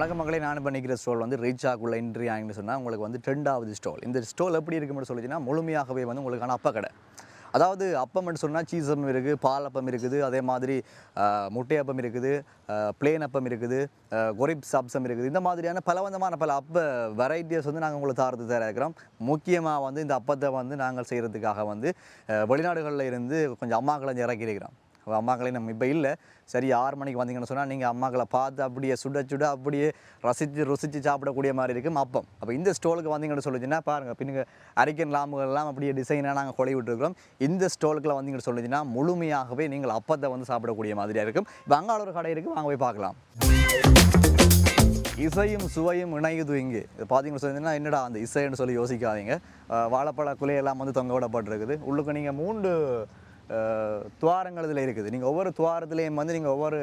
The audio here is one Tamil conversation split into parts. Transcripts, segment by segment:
வணக்கம் மகளே, நான் பண்ணிக்கிற ஸ்டால் வந்து ரீச் ஆகுள்ள என்ட்ரி ஆகின்னு சொன்னால் உங்களுக்கு வந்து 2வது ஸ்டால். இந்த ஸ்டால் எப்படி இருக்குன்னு சொல்லிச்சுன்னா முழுமையாகவே வந்து உங்களுக்கான அப்ப கடை. அதாவது அப்பம்னு சொன்னால் சீஸ் அப்பம் இருக்குது, பால் அப்பம் இருக்குது, அதே மாதிரி முட்டை அப்பம் இருக்குது, பிளேன் அப்பம் இருக்குது, கொரிப் சாப்ஸம் இருக்குது. இந்த மாதிரியான பல அப்ப வெரைட்டிஸ் வந்து நாங்கள் உங்களுக்கு தயாராக இருக்கிறோம். முக்கியமாக வந்து இந்த அப்பத்தை வந்து நாங்கள் செய்கிறதுக்காக வந்து வெளிநாடுகளில் இருந்து கொஞ்சம் அம்மாக்களை இறக்கியிருக்கிறோம். அம்மாக்களே நம்ம இப்போ இல்லை, சரி 6 மணிக்கு வந்தீங்கன்னு சொன்னால் நீங்கள் அம்மாக்களை பார்த்து அப்படியே சுட அப்படியே ருசித்து சாப்பிடக்கூடிய மாதிரி இருக்கும் அப்பம். அப்போ இந்த ஸ்டோலுக்கு வந்தீங்கன்னு சொல்லிச்சுன்னா பாருங்கள், பின்னுங்க அரிக்கன் லாம்புகள்லாம் அப்படியே டிசைனாக நாங்கள் கொலை விட்டுருக்கிறோம். இந்த ஸ்டோலுக்குலாம் வந்தீங்கன்னு சொல்லிச்சுன்னா முழுமையாகவே நீங்கள் அப்பத்தை வந்து சாப்பிடக்கூடிய மாதிரியாக இருக்கும். இப்போ அங்கால ஒரு கடை இருக்குது, வாங்க போய் பார்க்கலாம். இசையும் சுவையும் இணையுது இங்கே. இது பார்த்தீங்கன்னு சொன்னீங்கன்னா என்னடா அந்த இசைன்னு சொல்லி யோசிக்காதீங்க. வாழைப்பழ குலையெல்லாம் வந்து தொங்க விடப்பட்டிருக்குது. உள்ளுக்கு நீங்கள் 3 துவாரங்கள் இதில் இருக்குது. நீங்கள் ஒவ்வொரு துவாரத்துலேயும் வந்து நீங்கள் ஒவ்வொரு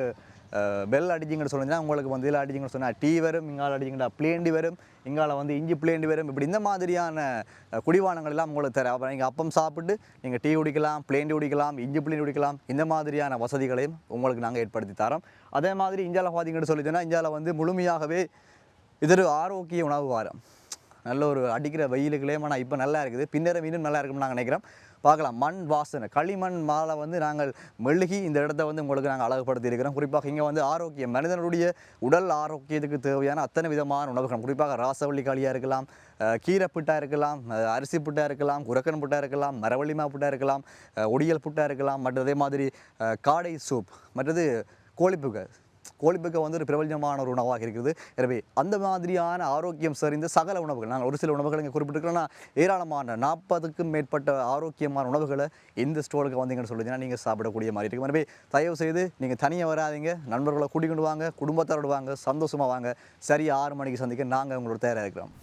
பெல் அடிச்சிங்கன்னு சொன்னீங்கன்னா உங்களுக்கு வந்து இதில் அடிச்சிங்கன்னு சொன்னால் டீ வரும், இங்கால அடிச்சிங்கன்னா பிளேண்டி வரும், இங்கால வந்து இஞ்சி பிளேண்டி வரும். இப்படி இந்த மாதிரியான குடிபானங்கள் எல்லாம் உங்களுக்கு தர. அப்புறம் நீங்கள் அப்பம் சாப்பிட்டு நீங்கள் டீ குடிக்கலாம், பிளேண்டி குடிக்கலாம், இஞ்சி பிளேண்டி குடிக்கலாம். இந்த மாதிரியான வசதிகளையும் உங்களுக்கு நாங்கள் ஏற்படுத்தி தரோம். அதே மாதிரி இந்தியாவில் பார்த்தீங்கன்னு சொல்லிச்சுன்னா இந்தியாவில் வந்து முழுமையாகவே இது ஒரு ஆரோக்கிய உணவு வாரம். நல்ல ஒரு அடிக்கிற வெயிலுக்குள்ளே ஆனால் இப்போ நல்லா இருக்குது, பின்னரும் இன்னும் நல்லா இருக்குன்னு நாங்கள் நினைக்கிறோம். பார்க்கலாம். மண் வாசனை, களிமண் மாலை வந்து நாங்கள் மெழுகி இந்த இடத்த வந்து உங்களுக்கு நாங்கள் அழகுபடுத்தி இருக்கிறோம். குறிப்பாக இங்கே வந்து ஆரோக்கியம், மனிதனுடைய உடல் ஆரோக்கியத்துக்கு தேவையான அத்தனை விதமான உணவுகள், குறிப்பாக ராசவள்ளி களியாக இருக்கலாம், கீரை புட்டாக இருக்கலாம், அரிசி புட்டாக இருக்கலாம், குரக்கன் புட்டாக இருக்கலாம், மரவள்ளிமா புட்டாக இருக்கலாம், ஒடியல் புட்டாக இருக்கலாம், மற்ற அதே மாதிரி காடை சூப், மற்றது கோழிப்புக்கை வந்து ஒரு பிரபஞ்சமான ஒரு உணவாக இருக்குது. எனவே அந்த மாதிரியான ஆரோக்கியம் சரிந்த சகல உணவுகள், நாங்கள் ஒரு சில உணவுகள் இங்கே குறிப்பிட்டிருக்கிறோன்னா ஏராளமான 40க்கும் மேற்பட்ட ஆரோக்கியமான உணவுகளை இந்த ஸ்டோலுக்கு வந்தீங்கன்னு சொல்லிங்கன்னா நீங்கள் சாப்பிடக்கூடிய மாதிரி இருக்கும். எனவே தயவு செய்து நீங்கள் தனியாக வராதிங்க, நண்பர்களை கூட்டிக்கொண்டு வாங்க, குடும்பத்தாரோடு வாங்க, சந்தோஷமாக வாங்க. சரி 6 மணிக்கு சந்திக்க நாங்கள் உங்களோட தயாராக இருக்கிறோம்.